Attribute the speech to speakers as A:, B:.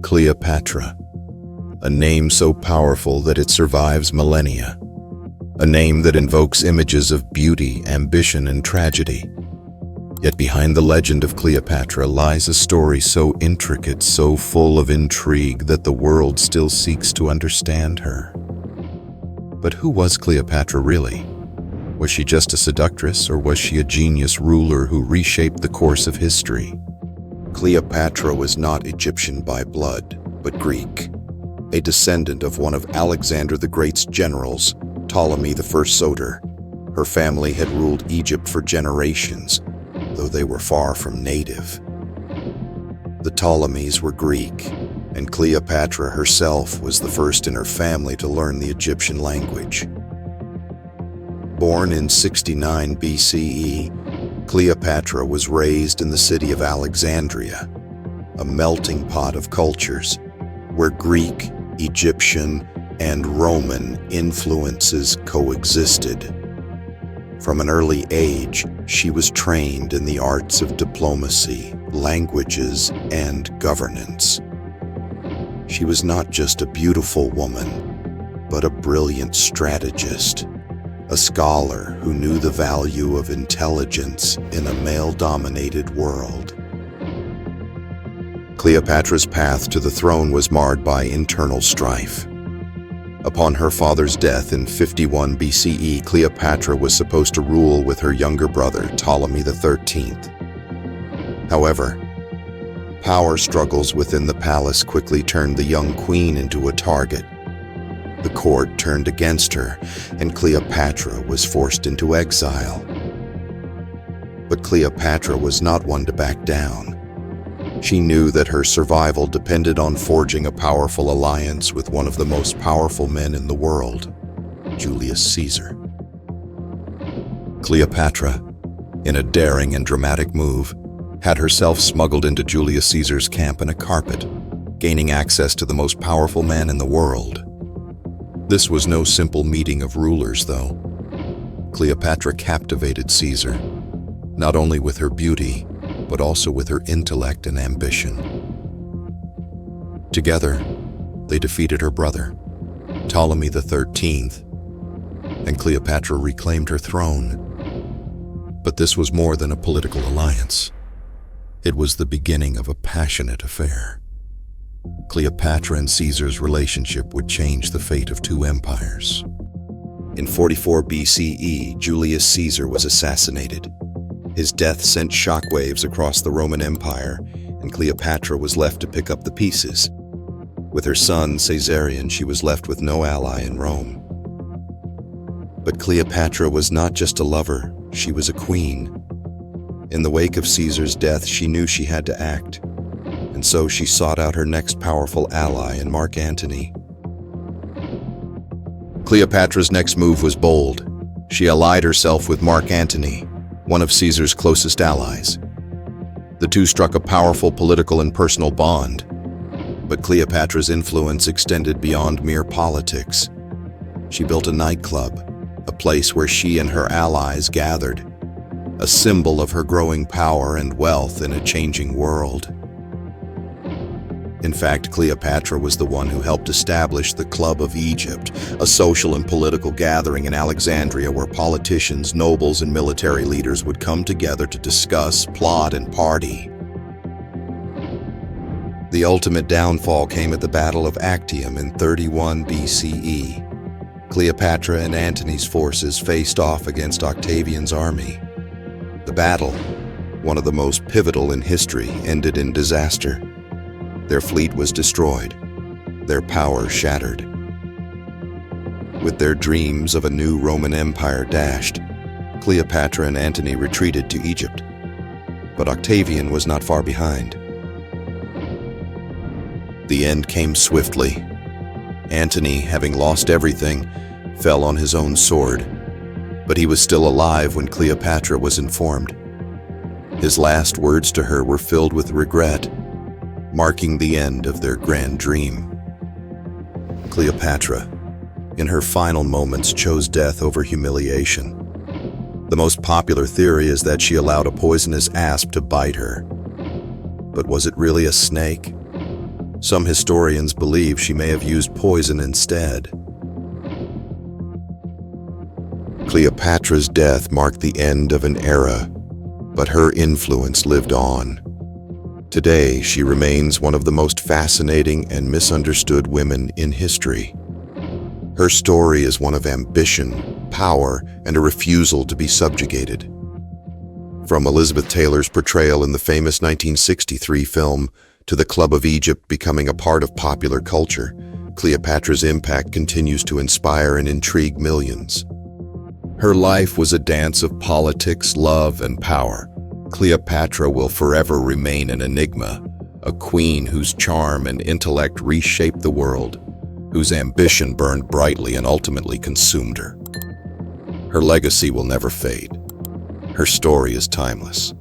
A: Cleopatra, a name so powerful that it survives millennia, a name that invokes images of beauty, ambition, and tragedy. Yet behind the legend of Cleopatra lies a story so intricate, so full of intrigue that the world still seeks to understand her. But who was Cleopatra really? Was she just a seductress, or was she a genius ruler who reshaped the course of history? Cleopatra was not Egyptian by blood, but Greek, a descendant of one of Alexander the Great's generals, Ptolemy I Soter. Her family had ruled Egypt for generations, though they were far from native. The Ptolemies were Greek, and Cleopatra herself was the first in her family to learn the Egyptian language. Born in 69 BCE, Cleopatra was raised in the city of Alexandria, a melting pot of cultures where Greek, Egyptian, and Roman influences coexisted. From an early age, she was trained in the arts of diplomacy, languages, and governance. She was not just a beautiful woman, but a brilliant strategist, a scholar who knew the value of intelligence in a male-dominated world. Cleopatra's path to the throne was marred by internal strife. Upon her father's death in 51 BCE, Cleopatra was supposed to rule with her younger brother, Ptolemy XIII. However, power struggles within the palace quickly turned the young queen into a target. The court turned against her, and Cleopatra was forced into exile. But Cleopatra was not one to back down. She knew that her survival depended on forging a powerful alliance with one of the most powerful men in the world, Julius Caesar. Cleopatra, in a daring and dramatic move, had herself smuggled into Julius Caesar's camp in a carpet, gaining access to the most powerful man in the world. This was no simple meeting of rulers, though. Cleopatra captivated Caesar, not only with her beauty, but also with her intellect and ambition. Together, they defeated her brother, Ptolemy XIII, and Cleopatra reclaimed her throne. But this was more than a political alliance. It was the beginning of a passionate affair. Cleopatra and Caesar's relationship would change the fate of two empires. In 44 BCE, Julius Caesar was assassinated. His death sent shockwaves across the Roman Empire, and Cleopatra was left to pick up the pieces. With her son, Caesarion, she was left with no ally in Rome. But Cleopatra was not just a lover, she was a queen. In the wake of Caesar's death, she knew she had to act, and so she sought out her next powerful ally in Mark Antony. Cleopatra's next move was bold. She allied herself with Mark Antony, one of Caesar's closest allies. The two struck a powerful political and personal bond, but Cleopatra's influence extended beyond mere politics. She built a nightclub, a place where she and her allies gathered, a symbol of her growing power and wealth in a changing world. In fact, Cleopatra was the one who helped establish the Club of Egypt, a social and political gathering in Alexandria where politicians, nobles, and military leaders would come together to discuss, plot, and party. The ultimate downfall came at the Battle of Actium in 31 BCE. Cleopatra and Antony's forces faced off against Octavian's army. The battle, one of the most pivotal in history, ended in disaster. Their fleet was destroyed, their power shattered. With their dreams of a new Roman Empire dashed, Cleopatra and Antony retreated to Egypt. But Octavian was not far behind. The end came swiftly. Antony, having lost everything, fell on his own sword, but he was still alive when Cleopatra was informed. His last words to her were filled with regret, marking the end of their grand dream. Cleopatra, in her final moments, chose death over humiliation. The most popular theory is that she allowed a poisonous asp to bite her. But was it really a snake? Some historians believe she may have used poison instead. Cleopatra's death marked the end of an era, but her influence lived on. Today, she remains one of the most fascinating and misunderstood women in history. Her story is one of ambition, power, and a refusal to be subjugated. From Elizabeth Taylor's portrayal in the famous 1963 film to the Club of Egypt becoming a part of popular culture, Cleopatra's impact continues to inspire and intrigue millions. Her life was a dance of politics, love, and power. Cleopatra will forever remain an enigma, a queen whose charm and intellect reshaped the world, whose ambition burned brightly and ultimately consumed her. Her legacy will never fade. Her story is timeless.